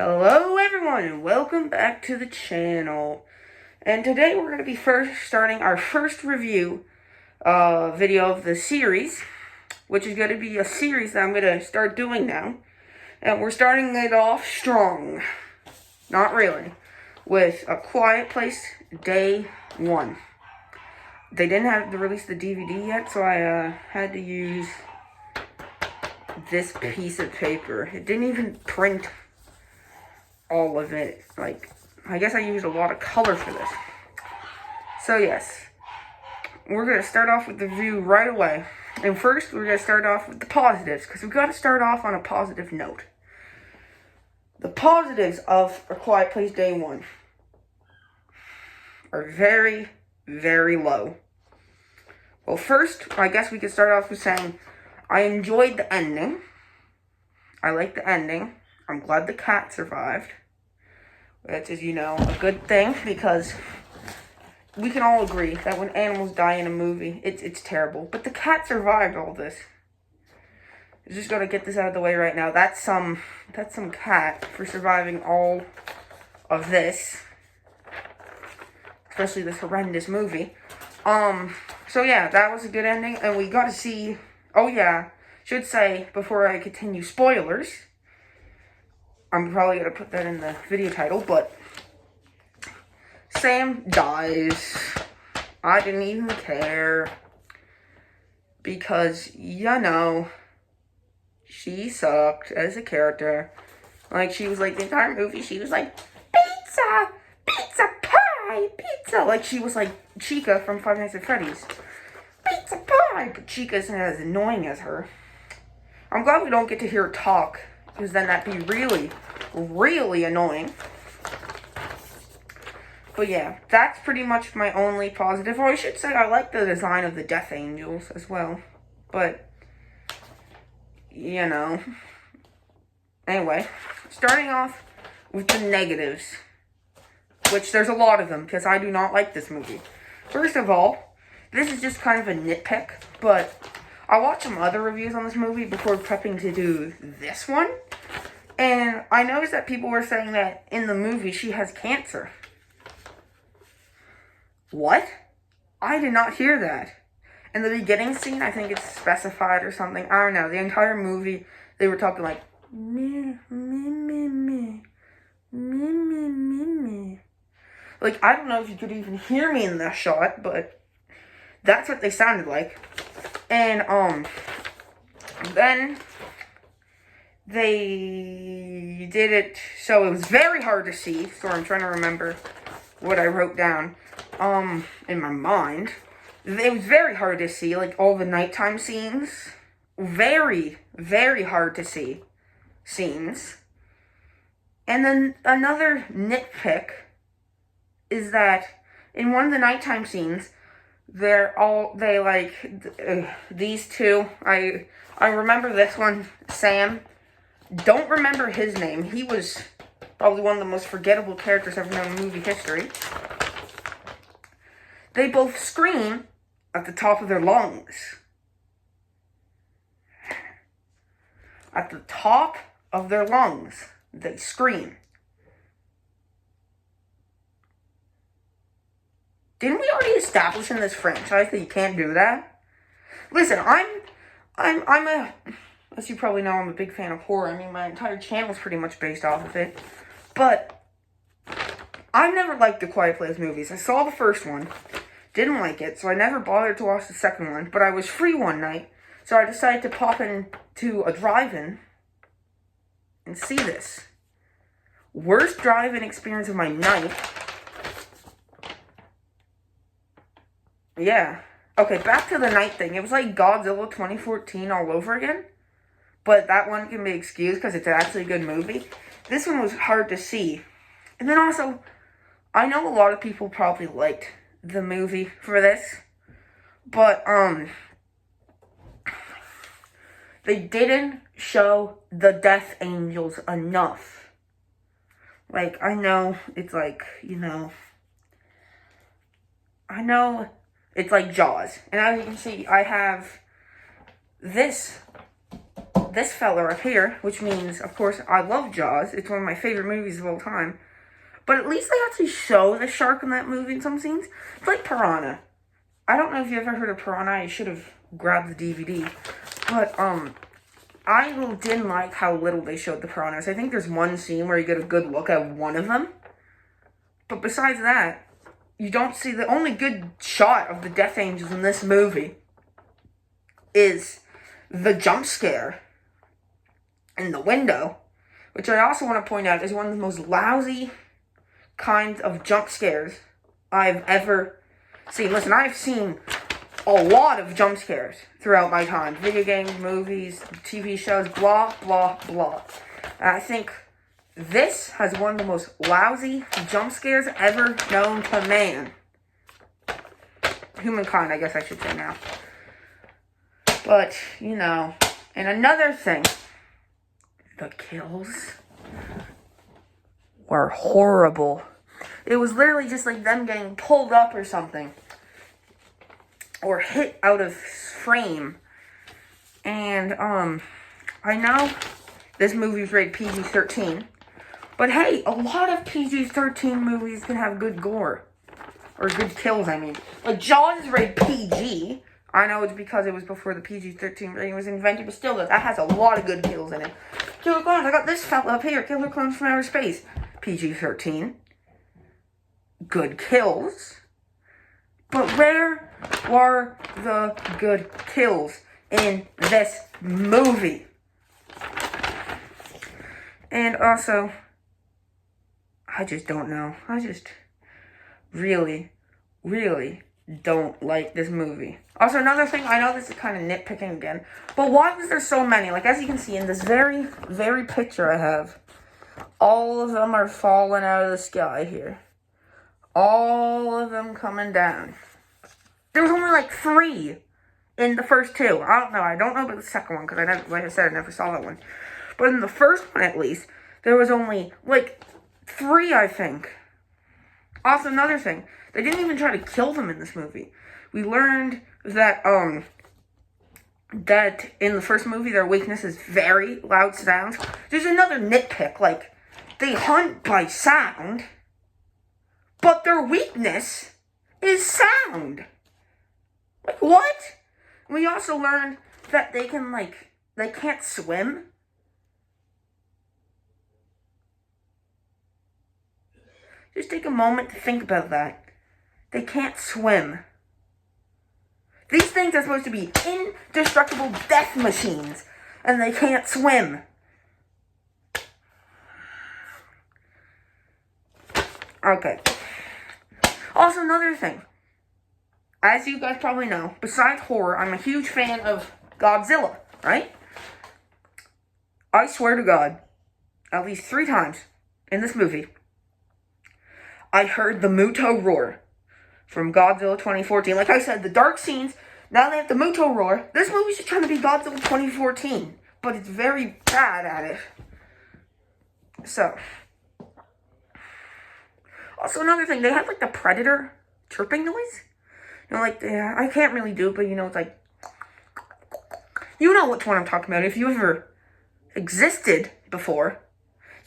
Hello everyone and welcome back to the channel. And today we're going to be starting our first review video of the series, which is going to be a series that I'm going to start doing now. And we're starting it off strong. Not really. With A Quiet Place Day 1. They didn't have to release the DVD yet, so I had to use this piece of paper. It didn't even print all of it. Like, I guess I used a lot of color for this. So yes, we're going to start off with the review right away. And first, we're going to start off with the positives, because we've got to start off on a positive note. The positives of A Quiet Place Day 1 are very, very low. Well, first, I guess we could start off with saying, I enjoyed the ending. I liked the ending. I'm glad the cat survived. Which is, a good thing, because we can all agree that when animals die in a movie, it's terrible. But the cat survived all this. I just gotta get this out of the way right now. That's some cat for surviving all of this. Especially this horrendous movie. So yeah, that was a good ending, and we got to see, should say, before I continue, spoilers. I'm probably going to put that in the video title, but Sam dies. I didn't even care, because, she sucked as a character. Like, she was like, the entire movie, she was like, pizza, pizza pie, pizza. Like, she was like Chica from Five Nights at Freddy's. Pizza pie, but Chica isn't as annoying as her. I'm glad we don't get to hear her talk, because then that'd be really, really annoying. But yeah, that's pretty much my only positive. Or I should say I like the design of the Death Angels as well. But, Anyway, starting off with the negatives. Which there's a lot of them, because I do not like this movie. First of all, this is just kind of a nitpick, but I watched some other reviews on this movie before prepping to do this one. And I noticed that people were saying that in the movie she has cancer. What? I did not hear that. In the beginning scene, I think it's specified or something. I don't know. The entire movie, they were talking like, me, me, me, me, me, me, me, me. Like, I don't know if you could even hear me in that shot, but that's what they sounded like. And, then they did it so it was very hard to see. So I'm trying to remember what I wrote down, in my mind. It was very hard to see, like, all the nighttime scenes. Very, very hard to see scenes. And then another nitpick is that in one of the nighttime scenes, these two, I remember this one, Sam. Don't remember his name. He was probably one of the most forgettable characters ever known in movie history. They both scream at the top of their lungs. At the top of their lungs, they scream. Didn't we already establish in this franchise that you can't do that? Listen, as you probably know, I'm a big fan of horror. I mean, my entire channel is pretty much based off of it. But I've never liked the Quiet Place movies. I saw the first one, didn't like it, so I never bothered to watch the second one. But I was free one night, so I decided to pop into a drive-in and see this. Worst drive-in experience of my life. Yeah. Okay, back to the night thing. It was like Godzilla 2014 all over again. But that one can be excused because it's actually a good movie. This one was hard to see. And then also, I know a lot of people probably liked the movie for this. But, they didn't show the Death Angels enough. Like, I know it's like, I know it's like Jaws. And as you can see, I have this this fella up here, which means, of course, I love Jaws. It's one of my favorite movies of all time. But at least they actually show the shark in that movie in some scenes. It's like Piranha. I don't know if you ever heard of Piranha. I should have grabbed the DVD. But, I didn't like how little they showed the piranhas. I think there's one scene where you get a good look at one of them. But besides that, you don't see the only good shot of the Death Angels in this movie is the jump scare in the window, which I also want to point out is one of the most lousy kinds of jump scares I've ever seen. Listen, I've seen a lot of jump scares throughout my time. Video games, movies, TV shows, blah, blah, blah. And I think this has one of the most lousy jump scares ever known to man. Humankind, I guess I should say now. But, you know, and another thing, the kills were horrible. It was literally just like them getting pulled up or something. Or hit out of frame. And, I know this movie's rated PG-13. But hey, a lot of PG-13 movies can have good gore. Or good kills, I mean. Like, Jaws is rated PG. I know it's because it was before the PG-13 rating was invented, but still, that has a lot of good kills in it. Killer Clowns, I got this fella up here. Killer Clowns from Outer Space. PG-13. Good kills. But where were the good kills in this movie? And also, I just don't know. I just really, really don't like this movie. Also, another thing, I know this is kind of nitpicking again, but why was there so many? Like, as you can see in this very, very picture I have, all of them are falling out of the sky here. All of them coming down. There was only like 3 in the first 2. I don't know about the second one, because like I said, I never saw that one. But in the first one, at least, there was only like 3, I think. Also, another thing, they didn't even try to kill them in this movie. We learned that, that in the first movie, their weakness is very loud sounds. There's another nitpick, like, they hunt by sound, but their weakness is sound. Like, what? We also learned that they can't swim. Just take a moment to think about that. They can't swim. These things are supposed to be indestructible death machines, and they can't swim. Okay. Also, another thing. As you guys probably know, besides horror, I'm a huge fan of Godzilla, right? I swear to God, at least 3 times in this movie, I heard the Muto roar from Godzilla 2014. Like I said, the dark scenes, now they have the Muto roar. This movie's just trying to be Godzilla 2014, but it's very bad at it. So, also another thing, they have like the Predator chirping noise. You know, like, yeah, I can't really do it, but you know, it's like, you know which one I'm talking about. If you ever existed before,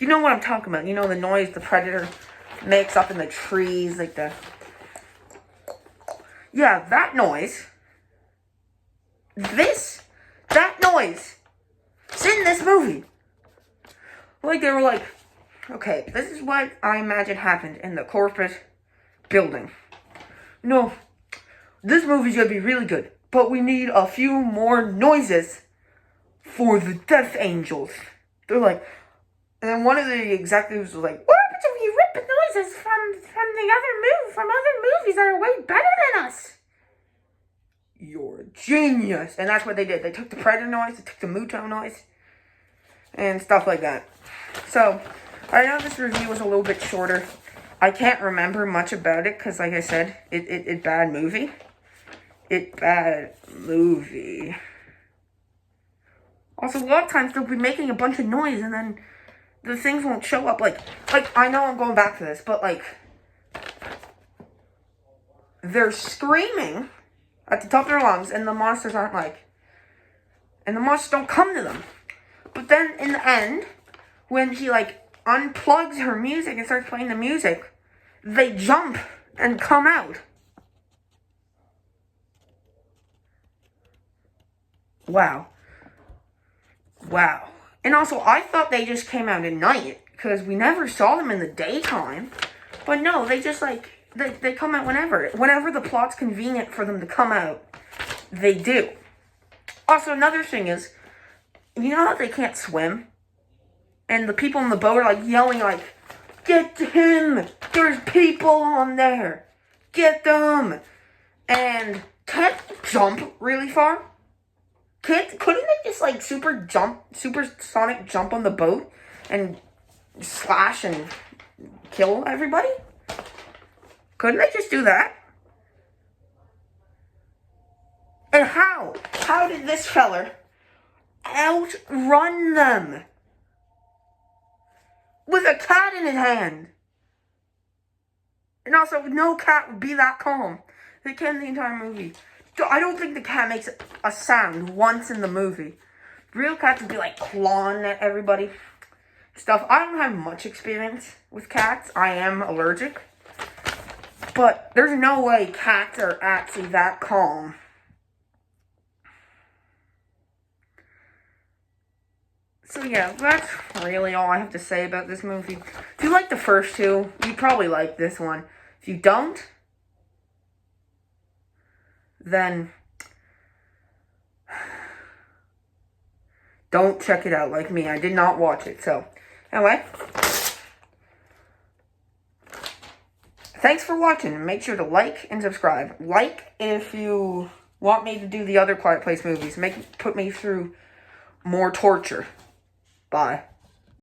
you know what I'm talking about. You know the noise the Predator makes up in the trees, like the, yeah, that noise, that noise, it's in this movie. Like, they were like, okay, this is what I imagine happened in the corporate building. No, this movie's gonna be really good, but we need a few more noises for the Death Angels. They're like, and then one of the executives was like, what happens if you rip the noises from other movies that are way better than us? You're a genius. And that's what they did. They took the Predator noise, they took the Muto noise, and stuff like that. So, I know this review was a little bit shorter. I can't remember much about it, because like I said, it bad movie. It bad movie. Also, a lot of times they'll be making a bunch of noise, and then the things won't show up. Like, I know I'm going back to this, but like, they're screaming at the top of their lungs, and the monsters aren't like, and the monsters don't come to them. But then in the end, when she like unplugs her music and starts playing the music, they jump and come out. Wow. Wow. And also, I thought they just came out at night, because we never saw them in the daytime. But no, they just like, they come out whenever. Whenever the plot's convenient for them to come out, they do. Also, another thing is, you know how they can't swim? And the people on the boat are like yelling like, "Get him! There's people on there! Get them!" And can't jump really far. Couldn't they just like supersonic jump on the boat and slash and kill everybody? Couldn't they just do that? And how? How did this feller outrun them? With a cat in his hand. And also, no cat would be that calm. They can the entire movie. I don't think the cat makes a sound once in the movie. Real cats would be like clawing at everybody. Stuff. I don't have much experience with cats. I am allergic. But there's no way cats are actually that calm. So yeah, that's really all I have to say about this movie. If you like the first two, you probably like this one. If you don't, then don't check it out like me. I did not watch it. So, anyway, thanks for watching. Make sure to like and subscribe. Like if you want me to do the other Quiet Place movies. Put me through more torture. Bye.